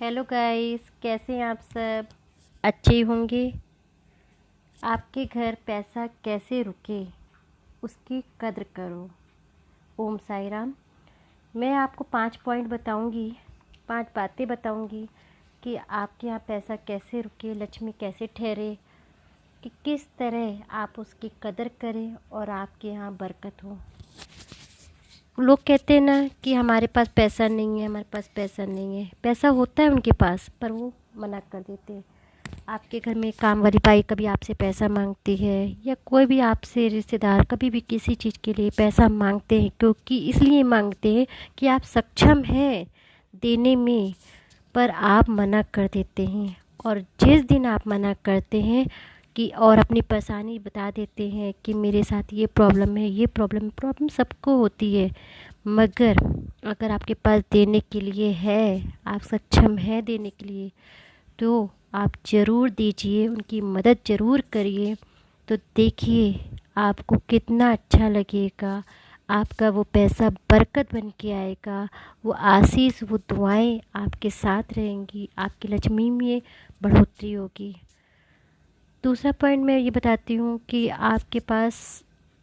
Hello guys, कैसे हैं आप सब। अच्छे होंगे। आपके घर पैसा कैसे रुके, उसकी कद्र करो। ओम साई राम। मैं आपको 5 पॉइंट बताऊंगी, 5 बातें बताऊंगी कि आपके यहाँ पैसा कैसे रुके, लक्ष्मी कैसे ठहरे, कि किस तरह आप उसकी कद्र करें और आपके यहाँ बरकत हो। लोग कहते हैं ना कि हमारे पास पैसा नहीं है, हमारे पास पैसा नहीं है। पैसा होता है उनके पास, पर वो मना कर देते हैं। आपके घर में काम वाली बाई कभी आपसे पैसा मांगती है, या कोई भी आपसे रिश्तेदार कभी भी किसी चीज़ के लिए पैसा मांगते हैं, क्योंकि इसलिए मांगते हैं कि आप सक्षम हैं देने में, पर आप मना कर देते हैं। और जिस दिन आप मना करते हैं कि और अपनी परेशानी बता देते हैं कि मेरे साथ ये प्रॉब्लम है, ये प्रॉब्लम सबको होती है, मगर अगर आपके पास देने के लिए है, आप सक्षम है देने के लिए, तो आप ज़रूर दीजिए, उनकी मदद ज़रूर करिए। तो देखिए आपको कितना अच्छा लगेगा। आपका वो पैसा बरकत बन के आएगा, वो आशीष, वो दुआएं आपके साथ रहेंगी, आपकी लक्ष्मी में बढ़ोतरी होगी। दूसरा पॉइंट मैं ये बताती हूँ कि आपके पास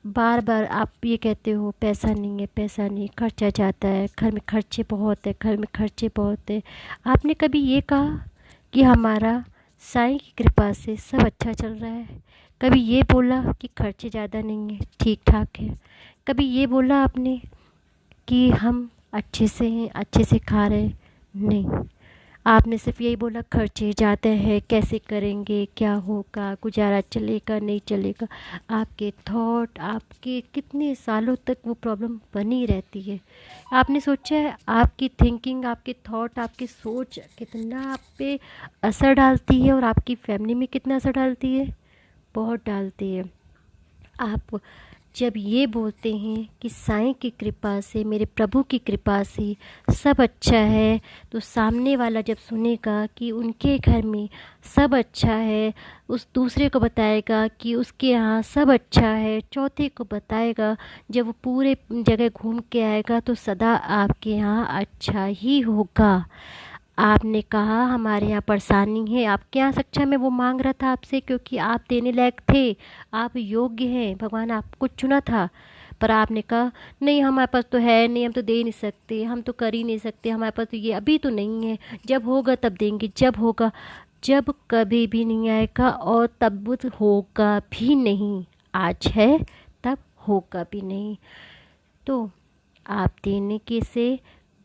बार बार आप ये कहते हो पैसा नहीं है, पैसा नहीं, खर्चा जाता है, घर में खर्चे बहुत है, घर में खर्चे बहुत है। आपने कभी ये कहा कि हमारा साईं की कृपा से सब अच्छा चल रहा है? कभी ये बोला कि खर्चे ज़्यादा नहीं है, ठीक ठाक है? कभी ये बोला आपने कि हम अच्छे से हैं, अच्छे से खा रहे हैं? नहीं, आपने सिर्फ यही बोला खर्चे ज़्यादा है, कैसे करेंगे, क्या होगा, गुजारा चलेगा नहीं चलेगा। आपके थॉट, आपके कितने सालों तक वो प्रॉब्लम बनी रहती है। आपने सोचा है आपकी थिंकिंग, आपके थॉट, आपकी सोच कितना आप पे असर डालती है और आपकी फैमिली में कितना असर डालती है? बहुत डालती है। आप जब ये बोलते हैं कि साईं की कृपा से, मेरे प्रभु की कृपा से सब अच्छा है, तो सामने वाला जब सुनेगा कि उनके घर में सब अच्छा है, उस दूसरे को बताएगा कि उसके यहाँ सब अच्छा है, चौथे को बताएगा, जब वो पूरे जगह घूम के आएगा तो सदा आपके यहाँ अच्छा ही होगा। आपने कहा हमारे यहाँ परेशानी है, आपके यहाँ सक्षम है, वो मांग रहा था आपसे क्योंकि आप देने लायक थे, आप योग्य हैं, भगवान आपको चुना था। पर आपने कहा नहीं, हमारे पास तो है नहीं, हम तो दे नहीं सकते, हम तो कर ही नहीं सकते, हमारे पास तो ये अभी तो नहीं है, जब होगा तब देंगे, जब होगा। जब कभी भी नहीं आएगा और तब होगा भी नहीं। आज है, तब होगा भी नहीं। तो आप देने के से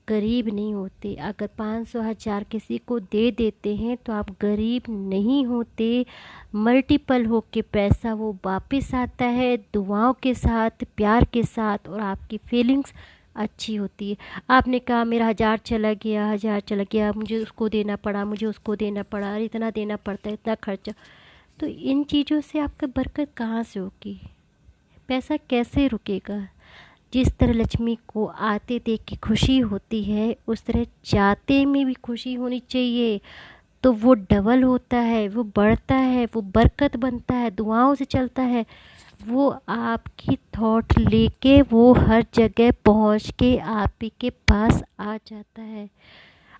गरीब नहीं होते। अगर 500 1000 किसी को दे देते हैं तो आप गरीब नहीं होते। मल्टीपल होके पैसा वो वापस आता है, दुआओं के साथ, प्यार के साथ, और आपकी फीलिंग्स अच्छी होती है। आपने कहा मेरा 1000 चला गया, 1000 चला गया, मुझे उसको देना पड़ा, मुझे उसको देना पड़ा, अरे इतना देना पड़ता है, इतना खर्चा। तो इन चीज़ों से आपका बरकत कहाँ से होगी? पैसा कैसे रुकेगा? जिस तरह लक्ष्मी को आते देख के खुशी होती है, उस तरह जाते में भी खुशी होनी चाहिए। तो वो डबल होता है, वो बढ़ता है, वो बरकत बनता है, दुआओं से चलता है। वो आपकी थॉट लेके वो हर जगह पहुंच के आप ही के पास आ जाता है।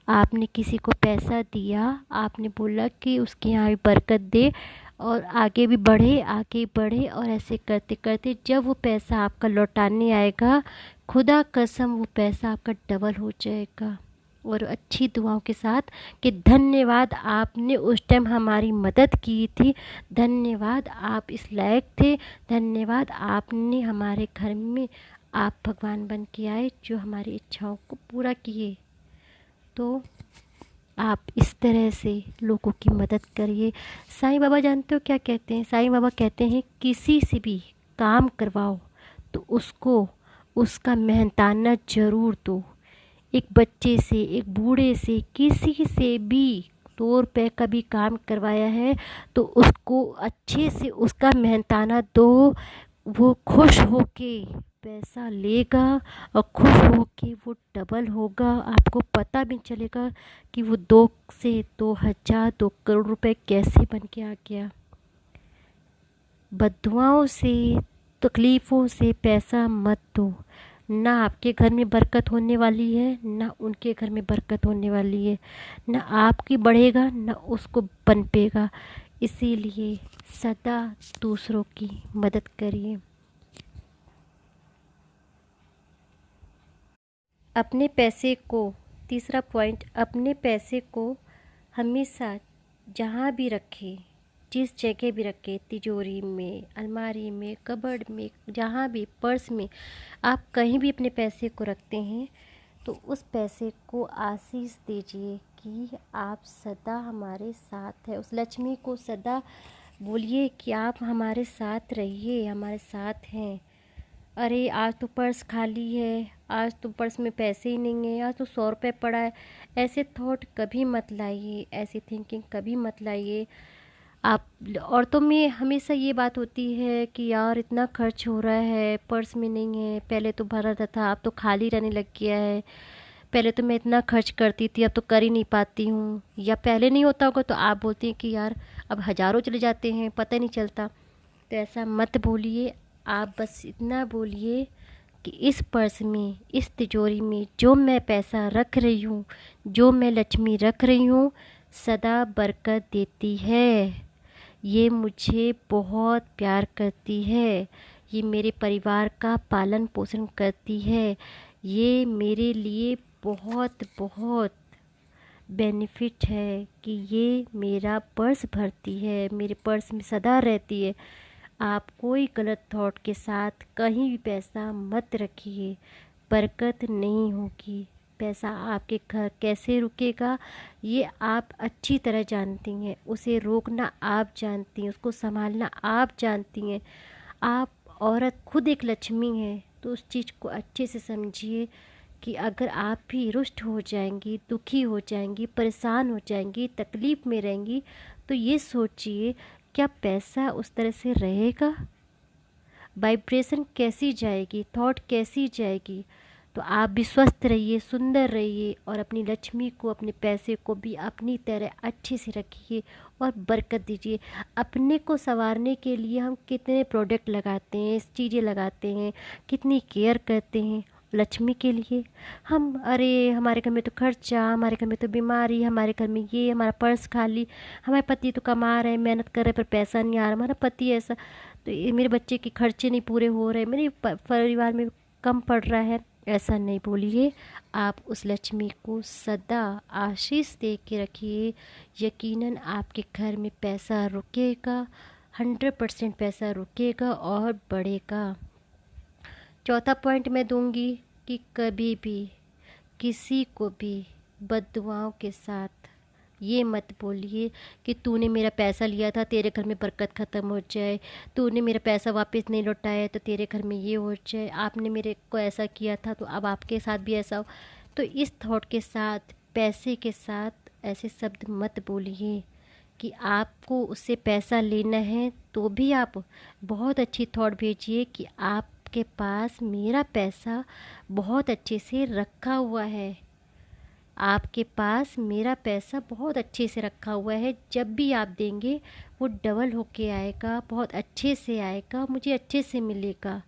आपने किसी को पैसा दिया, आपने बोला कि उसके यहाँ भी बरकत दे और आगे भी बढ़े, आगे बढ़े, और ऐसे करते करते जब वो पैसा आपका लौटाने आएगा, खुदा कसम वो पैसा आपका डबल हो जाएगा। और अच्छी दुआओं के साथ कि धन्यवाद, आपने उस टाइम हमारी मदद की थी, धन्यवाद, आप इस लायक थे, धन्यवाद, आपने हमारे घर में आप भगवान बन के आए जो हमारी इच्छाओं को पूरा किए। तो आप इस तरह से लोगों की मदद करिए। साईं बाबा जानते हो क्या कहते हैं? साईं बाबा कहते हैं किसी से भी काम करवाओ तो उसको उसका मेहनताना ज़रूर दो। एक बच्चे से, एक बूढ़े से, किसी से भी 2 रुपए का भी काम करवाया है तो उसको अच्छे से उसका मेहनताना दो। वो खुश होके पैसा लेगा और खुश होके वो डबल होगा। आपको पता भी चलेगा कि वो 2 से 2000, 2 करोड़ रुपए कैसे बन के आ गया। बददुआओं से, तकलीफ़ों से पैसा मत दो। ना आपके घर में बरकत होने वाली है, ना उनके घर में बरकत होने वाली है, ना आपकी बढ़ेगा ना उसको पनपेगा। इसीलिए सदा दूसरों की मदद करिए। अपने पैसे को, तीसरा पॉइंट, अपने पैसे को हमेशा जहाँ भी रखें, जिस जगह भी रखें, तिजोरी में, अलमारी में, कबर्ड में, जहाँ भी, पर्स में, आप कहीं भी अपने पैसे को रखते हैं तो उस पैसे को आशीष दीजिए कि आप सदा हमारे साथ हैं। उस लक्ष्मी को सदा बोलिए कि आप हमारे साथ रहिए, हमारे साथ हैं। अरे आज तो पर्स खाली है, आज तो पर्स में पैसे ही नहीं है, आज तो 100 रुपये पड़ा है, ऐसे थॉट कभी मत लाइए, ऐसी थिंकिंग कभी मत लाइए। आप औरतों में हमेशा ये बात होती है कि यार इतना खर्च हो रहा है, पर्स में नहीं है, पहले तो भरा रहता था, अब तो खाली रहने लग गया है, पहले तो मैं इतना खर्च करती थी, अब तो कर ही नहीं पाती हूँ। या पहले नहीं होता होगा तो आप बोलती हैं कि यार अब हज़ारों चले जाते हैं, पता नहीं चलता। तो ऐसा मत बोलिए, आप बस इतना बोलिए कि इस पर्स में, इस तिजोरी में जो मैं पैसा रख रही हूँ, जो मैं लक्ष्मी रख रही हूँ, सदा बरकत देती है। ये मुझे बहुत प्यार करती है, ये मेरे परिवार का पालन पोषण करती है, ये मेरे लिए बहुत बहुत बेनिफिट है कि ये मेरा पर्स भरती है, मेरे पर्स में सदा रहती है। आप कोई गलत थॉट के साथ कहीं भी पैसा मत रखिए, बरकत नहीं होगी। पैसा आपके घर कैसे रुकेगा ये आप अच्छी तरह जानती हैं, उसे रोकना आप जानती हैं, उसको संभालना आप जानती हैं। आप औरत खुद एक लक्ष्मी है, तो उस चीज़ को अच्छे से समझिए कि अगर आप भी रुष्ट हो जाएंगी, दुखी हो जाएंगी, परेशान हो जाएंगी, तकलीफ़ में रहेंगी, तो ये सोचिए क्या पैसा उस तरह से रहेगा? वाइब्रेशन कैसी जाएगी, थॉट कैसी जाएगी? तो आप भी स्वस्थ रहिए, सुंदर रहिए और अपनी लक्ष्मी को, अपने पैसे को भी अपनी तरह अच्छे से रखिए और बरकत दीजिए। अपने को संवारने के लिए हम कितने प्रोडक्ट लगाते हैं, चीज़ें लगाते हैं, कितनी केयर करते हैं। लक्ष्मी के लिए हम, अरे हमारे घर में तो खर्चा, हमारे घर में तो बीमारी, हमारे घर में ये, हमारा पर्स खाली, हमारे पति तो कमा रहे हैं, मेहनत कर रहे हैं, पर पैसा नहीं आ रहा, हमारा पति ऐसा, तो ये मेरे बच्चे के खर्चे नहीं पूरे हो रहे, मेरे परिवार में कम पड़ रहा है। ऐसा नहीं बोलिए, आप उस लक्ष्मी को सदा आशीष दे के रखिए। यकीनन आपके घर में पैसा रुकेगा, 100% पैसा रुकेगा और बढ़ेगा। चौथा पॉइंट मैं दूंगी कि कभी भी किसी को भी बद्दुआओं के साथ ये मत बोलिए कि तूने मेरा पैसा लिया था, तेरे घर में बरकत ख़त्म हो जाए, तूने मेरा पैसा वापस नहीं लौटाया तो तेरे घर में ये हो जाए, आपने मेरे को ऐसा किया था तो अब आपके साथ भी ऐसा हो। तो इस थॉट के साथ, पैसे के साथ ऐसे शब्द मत बोलिए कि आपको उससे पैसा लेना है। तो भी आप बहुत अच्छी थॉट भेजिए कि आपके पास मेरा पैसा बहुत अच्छे से रखा हुआ है, आपके पास मेरा पैसा बहुत अच्छे से रखा हुआ है, जब भी आप देंगे वो डबल होके आएगा, बहुत अच्छे से आएगा, मुझे अच्छे से मिलेगा।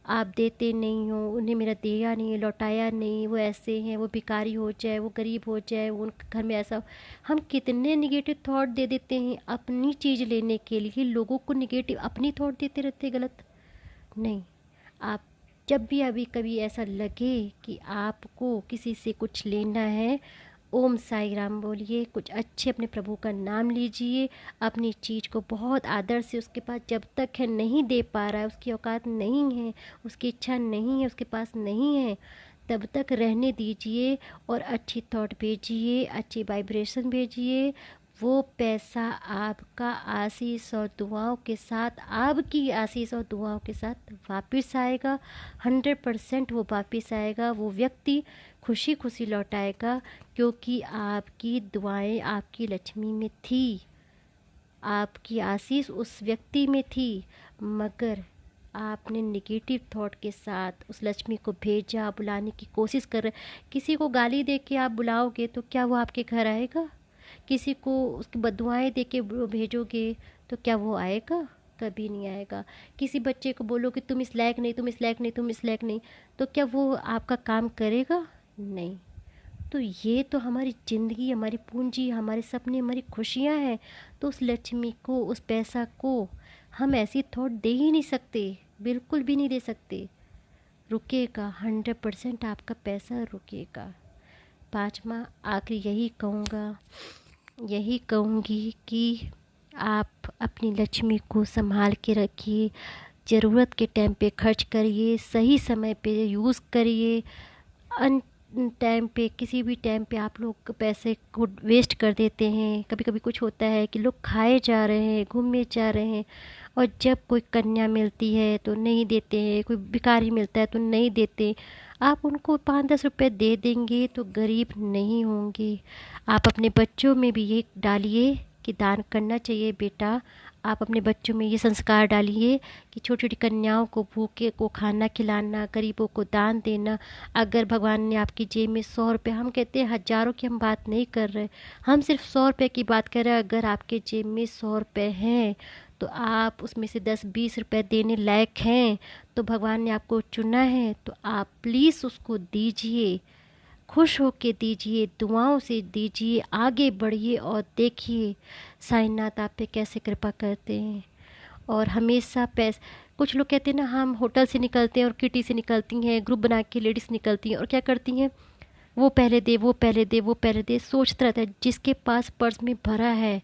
आप देते नहीं हो, उन्हें मेरा दिया नहीं, लौटाया नहीं, वो ऐसे हैं, वो भिखारी हो जाए, वो गरीब हो जाए, वो उनके घर में ऐसा हो। हम कितने निगेटिव थॉट दे देते हैं अपनी चीज़ लेने के लिए, लोगों को निगेटिव अपनी थॉट देते रहते, गलत नहीं। आप जब भी अभी कभी ऐसा लगे कि आपको किसी से कुछ लेना है, ओम साई राम बोलिए, कुछ अच्छे अपने प्रभु का नाम लीजिए, अपनी चीज़ को बहुत आदर से, उसके पास जब तक है नहीं दे पा रहा है, उसकी औकात नहीं है, उसकी इच्छा नहीं है, उसके पास नहीं है, तब तक रहने दीजिए और अच्छी थॉट भेजिए, अच्छी वाइब्रेशन भेजिए। वो पैसा आपका आशीष और दुआओं के साथ, आपकी आशीष और दुआओं के साथ वापस आएगा। 100% वो वापस आएगा, वो व्यक्ति खुशी खुशी लौटाएगा, क्योंकि आपकी दुआएं आपकी लक्ष्मी में थी, आपकी आशीष उस व्यक्ति में थी। मगर आपने निगेटिव थॉट के साथ उस लक्ष्मी को भेजा, बुलाने की कोशिश कर रहे। किसी को गाली दे के आप बुलाओगे तो क्या वो आपके घर आएगा? किसी को उसकी बददुआएं दे के भेजोगे तो क्या वो आएगा? कभी नहीं आएगा। किसी बच्चे को बोलो कि तुम इस लायक नहीं, तुम इस लायक नहीं, तुम इस लायक नहीं, तो क्या वो आपका काम करेगा? नहीं। तो ये तो हमारी ज़िंदगी, हमारी पूंजी, हमारे सपने, हमारी खुशियाँ हैं। तो उस लक्ष्मी को, उस पैसा को हम ऐसी थॉट दे ही नहीं सकते, बिल्कुल भी नहीं दे सकते। रुकेगा, 100% आपका पैसा रुकेगा। पाँचवा आखिरी यही कहूँगी कि आप अपनी लक्ष्मी को संभाल के रखिए, ज़रूरत के टाइम पे खर्च करिए, सही समय पे यूज़ करिए। अन टाइम पे, किसी भी टाइम पे आप लोग पैसे को वेस्ट कर देते हैं। कभी कभी कुछ होता है कि लोग खाए जा रहे हैं, घूमने जा रहे हैं, और जब कोई कन्या मिलती है तो नहीं देते हैं, कोई भिखारी मिलता है तो नहीं देते। आप उनको 5-10 रुपए दे देंगे तो गरीब नहीं होंगे। आप अपने बच्चों में भी ये डालिए कि दान करना चाहिए बेटा। आप अपने बच्चों में ये संस्कार डालिए कि छोटी छोटी कन्याओं को, भूखे को खाना खिलाना, गरीबों को दान देना। अगर भगवान ने आपकी जेब में 100 रुपये, हम कहते हैं हज़ारों की हम बात नहीं कर रहे, हम सिर्फ 100 रुपये की बात कर रहे हैं। अगर आपके जेब में 100 रुपये हैं तो आप उसमें से 10-20 रुपये देने लायक हैं, तो भगवान ने आपको चुना है, तो आप प्लीज़ उसको दीजिए, खुश होके दीजिए, दुआओं से दीजिए, आगे बढ़िए और देखिए साईनाथ आप पे कैसे कृपा करते हैं। और हमेशा कुछ लोग कहते हैं ना, हम होटल से निकलते हैं और किटी से निकलती हैं, ग्रुप बना के लेडीज़ निकलती हैं और क्या करती हैं, वो पहले दे, वो पहले दे, वो पहले दे। सोचता रहता है जिसके पास पर्स में भरा है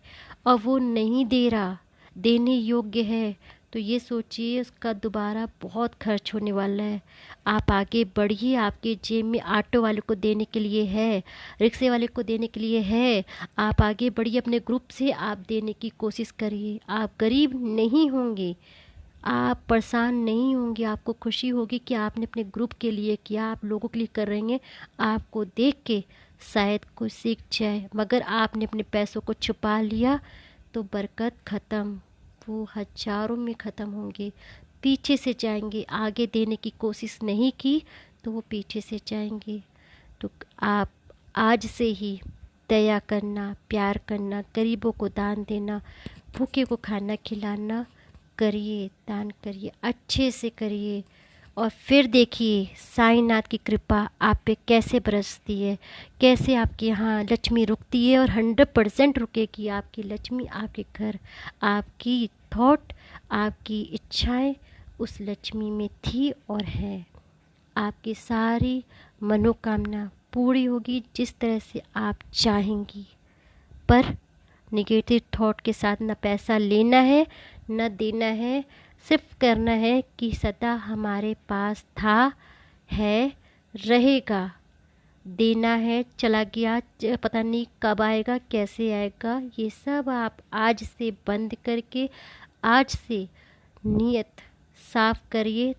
और वो नहीं दे रहा, देने योग्य है, तो ये सोचिए उसका दोबारा बहुत खर्च होने वाला है। आप आगे बढ़िए, आपके जेब में ऑटो वाले को देने के लिए है, रिक्शे वाले को देने के लिए है। आप आगे बढ़िए, अपने ग्रुप से आप देने की कोशिश करिए। आप गरीब नहीं होंगे, आप परेशान नहीं होंगे, आपको खुशी होगी कि आपने अपने ग्रुप के लिए किया, आप लोगों के लिए कर रहे हैं। आपको देख के शायद कोई सीख जाए, मगर आपने अपने पैसों को छुपा लिया तो बरकत ख़त्म, वो हज़ारों में ख़त्म होंगे, पीछे से जाएंगे। आगे देने की कोशिश नहीं की तो वो पीछे से जाएंगे। तो आप आज से ही दया करना, प्यार करना, गरीबों को दान देना, भूखे को खाना खिलाना करिए, दान करिए, अच्छे से करिए। और फिर देखिए साईनाथ की कृपा आप पे कैसे बरसती है, कैसे आपके यहाँ लक्ष्मी रुकती है, और 100% रुकेगी आपकी लक्ष्मी आपके घर। आपकी थॉट, आपकी इच्छाएं उस लक्ष्मी में थी और है। आपकी सारी मनोकामना पूरी होगी जिस तरह से आप चाहेंगी। पर निगेटिव थॉट के साथ ना पैसा लेना है, न देना है, सिर्फ करना है कि सदा हमारे पास था, है, रहेगा। देना है, चला गया, पता नहीं कब आएगा, कैसे आएगा, ये सब आप आज से बंद करके आज से नियत साफ करिए।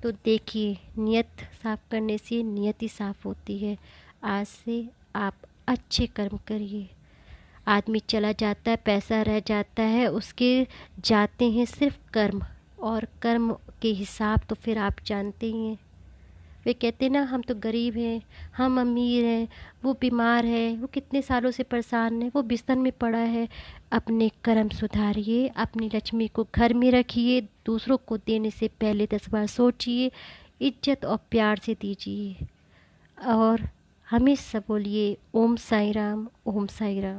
तो देखिए नियत साफ करने से नियति साफ होती है। आज से आप अच्छे कर्म करिए। आदमी चला जाता है, पैसा रह जाता है, उसके जाते हैं सिर्फ कर्म, और कर्म के हिसाब तो फिर आप जानते ही हैं। वे कहते हैं ना, हम तो गरीब हैं, हम अमीर हैं, वो बीमार है, वो कितने सालों से परेशान है, वो बिस्तर में पड़ा है। अपने कर्म सुधारिए, अपनी लक्ष्मी को घर में रखिए, दूसरों को देने से पहले 10 बार सोचिए, इज्जत और प्यार से दीजिए, और हमेशा बोलिए ओम साई राम, ओम साई राम।